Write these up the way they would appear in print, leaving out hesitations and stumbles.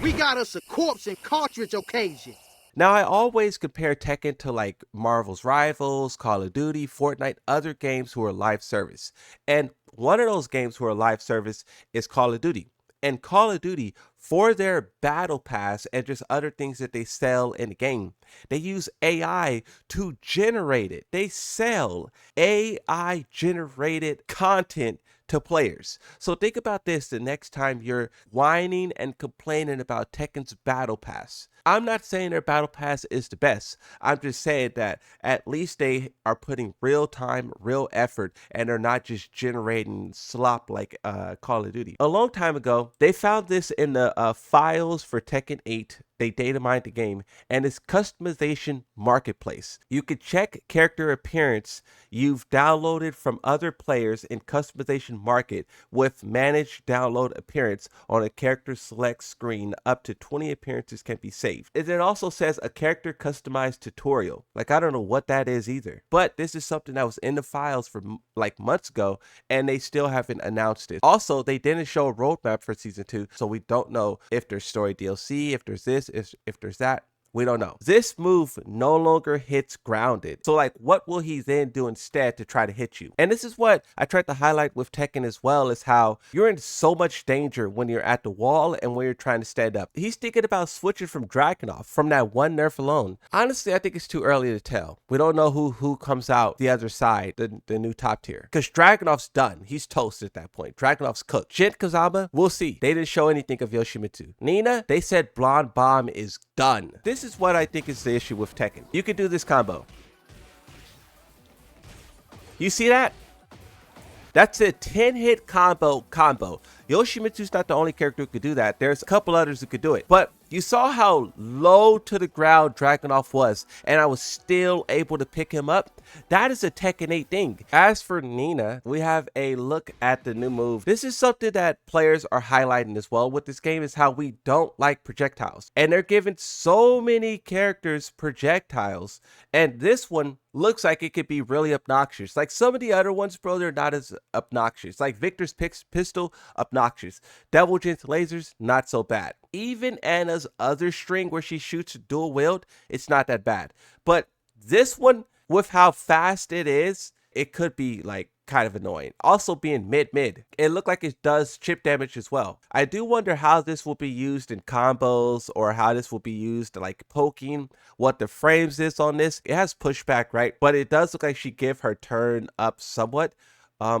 We got us a corpse and cartridge occasion. Now, I always compare Tekken to like Marvel's Rivals, Call of Duty, Fortnite, other games who are live service. And one of those games who are live service is Call of Duty. And Call of Duty, for their battle pass and just other things that they sell in the game, they use AI to generate it. They sell AI generated content to players. So think about this the next time you're whining and complaining about Tekken's battle pass. I'm not saying their battle pass is the best. I'm just saying that at least they are putting real time, real effort, and they're not just generating slop like Call of Duty. A long time ago, they found this in the files for Tekken 8. They data mined the game, and it's customization marketplace. You could check character appearance you've downloaded from other players in customization market with managed download appearance on a character select screen. Up to 20 appearances can be saved. And it also says a character customized tutorial. Like, I don't know what that is either, but this is something that was in the files for like months ago, and they still haven't announced it. Also, they didn't show a roadmap for season 2, so we don't know if there's story DLC, if there's this, if there's that. We don't know. This move no longer hits grounded. So like, what will he then do instead to try to hit you? And this is what I tried to highlight with Tekken as well, is how you're in so much danger when you're at the wall and when you're trying to stand up. He's thinking about switching from Dragunov from that one nerf alone. Honestly, I think it's too early to tell. We don't know who comes out the other side, the new top tier. Because Dragunov's done. He's toast at that point. Dragunov's cooked. Shin Kazama, we'll see. They didn't show anything of Yoshimitsu. Nina, they said Blonde Bomb is done. This is what I think is the issue with Tekken. You can do this combo. You see that? That's a 10-hit combo. Yoshimitsu's not the only character who could do that. There's a couple others who could do it. But you saw how low to the ground Dragunov was, and I was still able to pick him up. That is a Tekken 8 thing. As for Nina, we have a look at the new move. This is something that players are highlighting as well with this game, is how we don't like projectiles. And they're giving so many characters projectiles, and this one looks like it could be really obnoxious. Like some of the other ones, bro, they're not as obnoxious. Like Victor's pistol, obnoxious. Devil Jin's lasers, not so bad. Even Anna's other string where she shoots dual wield, it's not that bad. But this one, with how fast it is, it could be like kind of annoying. Also being mid, it looked like it does chip damage as well. I do wonder how this will be used in combos, or how this will be used like poking, what the frames is on this. It has pushback, right? But it does look like she give her turn up somewhat.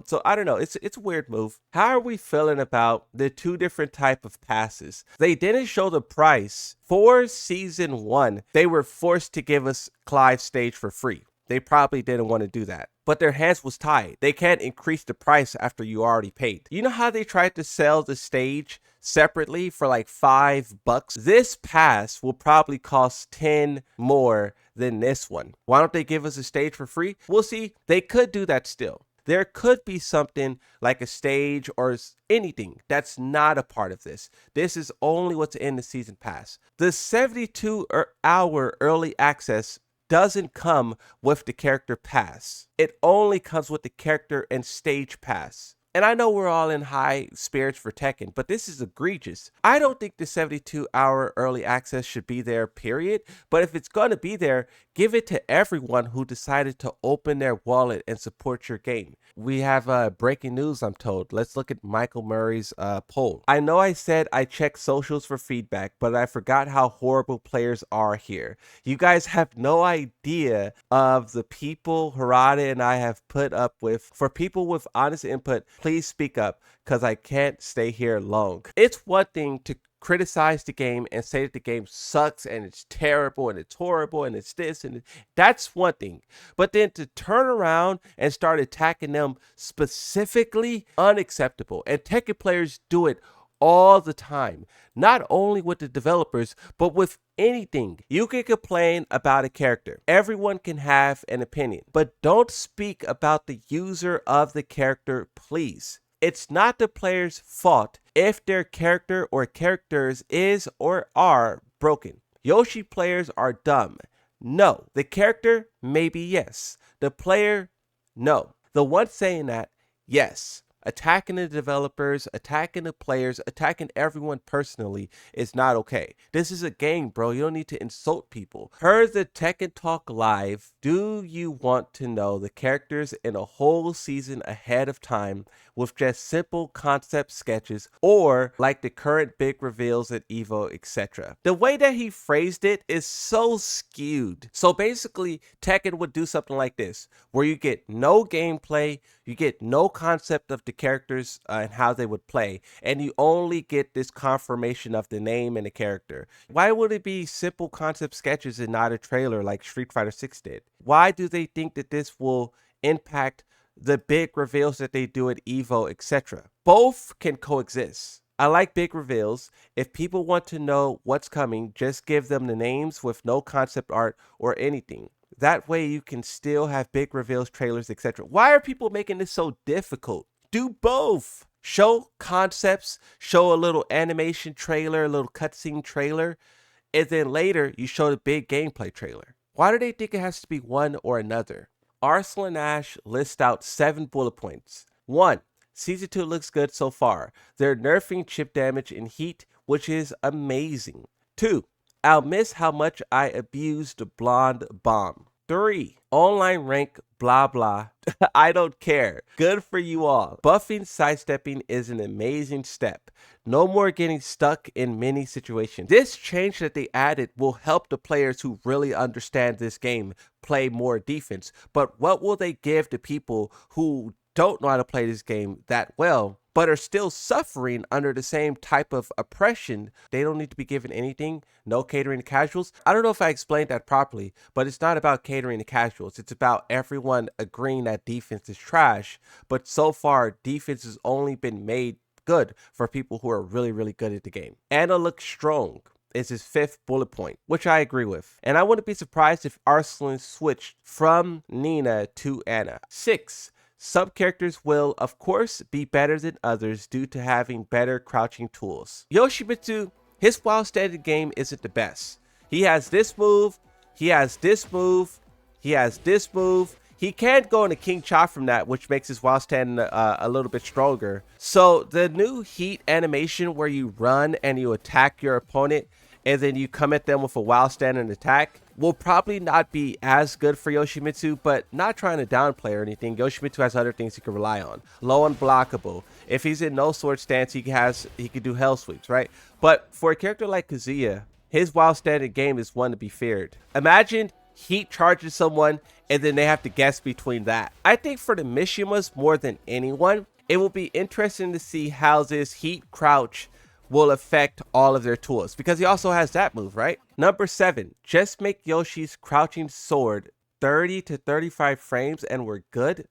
So I don't know. It's a weird move. How are we feeling about the two different type of passes? They didn't show the price for season 1. They were forced to give us Clive stage for free. They probably didn't want to do that, but their hands was tied. They can't increase the price after you already paid. You know how they tried to sell the stage separately for like $5? This pass will probably cost 10 more than this one. Why don't they give us a stage for free? We'll see. They could do that still. There could be something like a stage or anything that's not a part of this. This is only what's in the season pass. The 72-hour early access doesn't come with the character pass. It only comes with the character and stage pass. And I know we're all in high spirits for Tekken, but this is egregious. I don't think the 72-hour early access should be there, period. But if it's going to be there, give it to everyone who decided to open their wallet and support your game. We have breaking news, I'm told. Let's look at Michael Murray's poll. I know I said I checked socials for feedback, but I forgot how horrible players are here. You guys have no idea of the people Harada and I have put up with. For people with honest input, please speak up, because I can't stay here long. It's one thing to criticize the game and say that the game sucks and it's terrible and it's horrible and it's this and that's one thing. But then to turn around and start attacking them specifically, unacceptable. And Tekken players do it all the time, not only with the developers, but with anything. You can complain about a character. Everyone can have an opinion, but don't speak about the user of the character, please. It's not the player's fault if their character or characters is or are broken. Yoshi players are dumb. No. The character, maybe yes. The player, no. The one saying that, yes. Attacking the developers, attacking the players, attacking everyone personally is not okay. This is a game, bro. You don't need to insult people. Per the Tekken Talk Live, do you want to know the characters in a whole season ahead of time with just simple concept sketches, or like the current big reveals at EVO, etc.? The way that he phrased it is so skewed. So basically, Tekken would do something like this, where you get no gameplay, you get no concept of the characters and how they would play, and you only get this confirmation of the name and the character. Why would it be simple concept sketches and not a trailer like Street Fighter 6 did? Why do they think that this will impact the big reveals that they do at EVO, etc.? Both can coexist. I like big reveals. If people want to know what's coming, just give them the names with no concept art or anything. That way you can still have big reveals, trailers, etc. Why are people making this so difficult? Do both. Show concepts, show a little animation trailer, a little cutscene trailer, and then later you show the big gameplay trailer. Why do they think it has to be one or another? Arslan Ash lists out 7 bullet points. 1. Season 2 looks good so far. They're nerfing chip damage and heat, which is amazing. 2. I'll miss how much I abused the blonde bomb. 3. Online rank blah blah. I don't care. Good for you all. Buffing sidestepping is an amazing step. No more getting stuck in many situations. This change that they added will help the players who really understand this game play more defense. But what will they give to people who don't know how to play this game that well, but are still suffering under the same type of oppression? They don't need to be given anything. No catering to casuals. I don't know if I explained that properly, but it's not about catering to casuals. It's about everyone agreeing that defense is trash. But so far, defense has only been made good for people who are really, really good at the game. Anna looks strong is his 5th bullet point, which I agree with. And I wouldn't be surprised if Arslan switched from Nina to Anna. 6. Some characters will, of course, be better than others due to having better crouching tools. Yoshimitsu, his wild standing game isn't the best. He has this move, he has this move, he has this move. He can go into King Cha from that, which makes his wild stand a little bit stronger. So the new heat animation where you run and you attack your opponent and then you come at them with a wild stand and attack will probably not be as good for Yoshimitsu, but not trying to downplay or anything. Yoshimitsu has other things he can rely on. Low unblockable. If he's in no sword stance, he can do hell sweeps, right? But for a character like Kazuya, his wild standing game is one to be feared. Imagine heat charges someone and then they have to guess between that. I think for the Mishimas more than anyone, it will be interesting to see how this heat crouch will affect all of their tools, because he also has that move, right? Number 7, just make Yoshi's crouching sword 30 to 35 frames and we're good.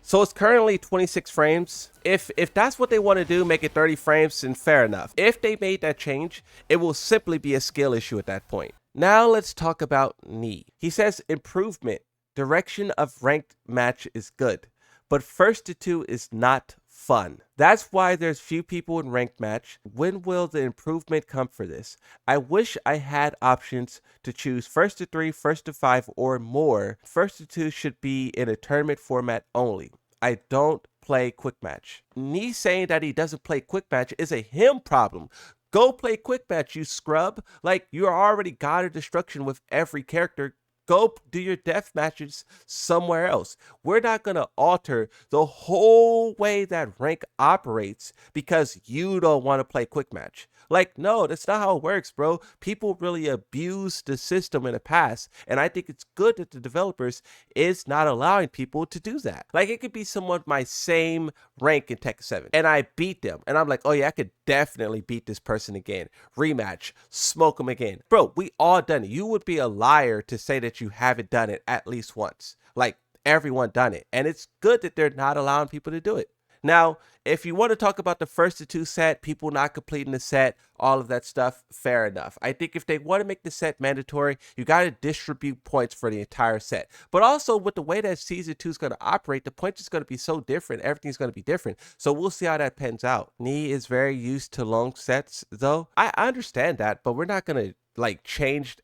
So it's currently 26 frames. If that's what they want to do, make it 30 frames, and fair enough. If they made that change, it will simply be a skill issue at that point. Now let's talk about Ni. He says improvement. Direction of ranked match is good, but first to 2 is not fun. That's why there's few people in ranked match. When will the improvement come for this? I wish I had options to choose first to 3, first to 5, or more. First to 2 should be in a tournament format only. I don't play quick match. Me saying that he doesn't play quick match is a him problem. Go play quick match, you scrub. Like, you're already God of Destruction with every character. Go do your death matches somewhere else. We're not going to alter the whole way that rank operates because you don't want to play quick match. Like, no, that's not how it works, bro. People really abuse the system in the past, and I think it's good that the developers is not allowing people to do that. Like, it could be someone my same rank in Tekken 7, and I beat them, and I'm like, oh yeah, I could definitely beat this person again. Rematch, smoke them again. Bro, we all done it. You would be a liar to say that you haven't done it at least once. Like, everyone done it, and it's good that they're not allowing people to do it. Now, if you want to talk about the first to 2 set, people not completing the set, all of that stuff, fair enough. I think if they want to make the set mandatory, you got to distribute points for the entire set. But also with the way that season 2 is going to operate, the points is going to be so different. Everything's going to be different. So we'll see how that pans out. Ni is very used to long sets, though. I understand that, but we're not going to like change.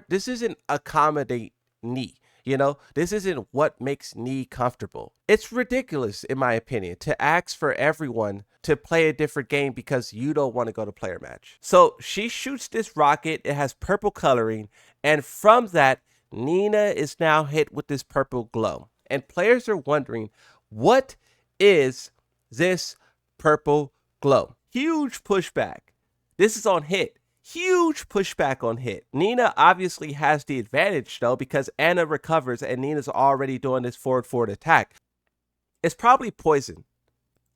This isn't accommodate Ni. You know, this isn't what makes Knee comfortable. It's ridiculous, in my opinion, to ask for everyone to play a different game because you don't want to go to player match. So she shoots this rocket. It has purple coloring. And from that, Nina is now hit with this purple glow. And players are wondering, what is this purple glow? Huge pushback. This is on hit. Huge pushback on hit. Nina obviously has the advantage though because Anna recovers and Nina's already doing this forward attack. It's probably poison.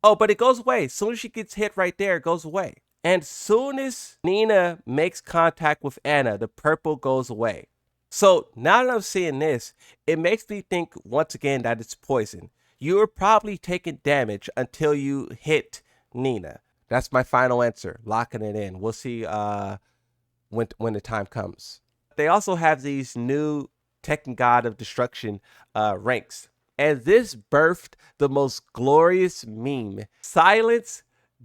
Oh, but it goes away. As soon as she gets hit right there, it goes away. And soon as Nina makes contact with Anna, the purple goes away. So now that I'm seeing this, it makes me think once again that it's poison. You are probably taking damage until you hit Nina. That's my final answer. Locking it in. We'll see when the time comes. They also have these new Tekken God of Destruction ranks. And this birthed the most glorious meme. Silence,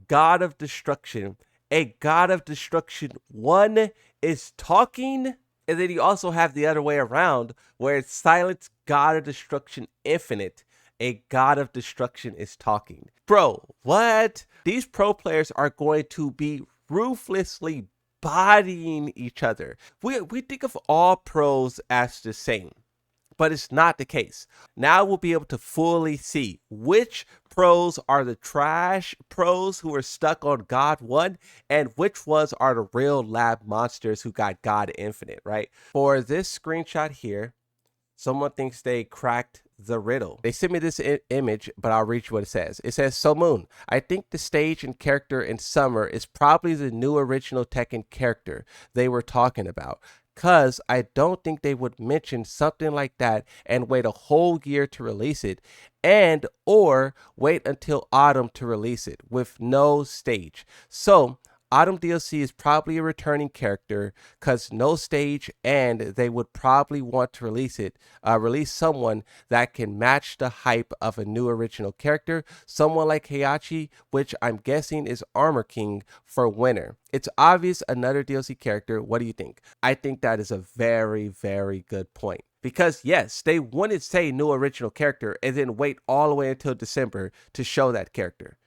God of Destruction. A God of Destruction 1 is talking. And then you also have the other way around where it's Silence, God of Destruction Infinite. A God of Destruction is talking. Bro, what? These pro players are going to be ruthlessly bodying each other. We think of all pros as the same, but it's not the case. Now we'll be able to fully see which pros are the trash pros who are stuck on God 1 and which ones are the real lab monsters who got God Infinite, right? For this screenshot here, someone thinks they cracked the riddle. They sent me this image, but I'll read you what it says. It says, "So Moon, I think the stage and character in Summer is probably the new original Tekken character they were talking about. Cause I don't think they would mention something like that and wait a whole year to release it and or wait until autumn to release it with no stage. So Autumn DLC is probably a returning character because no stage, and they would probably want to release someone that can match the hype of a new original character, someone like Heihachi, which I'm guessing is Armor King for winter. It's obvious another DLC character. What do you think?" I think that is a very, very good point. Because yes, they wouldn't say new original character and then wait all the way until December to show that character.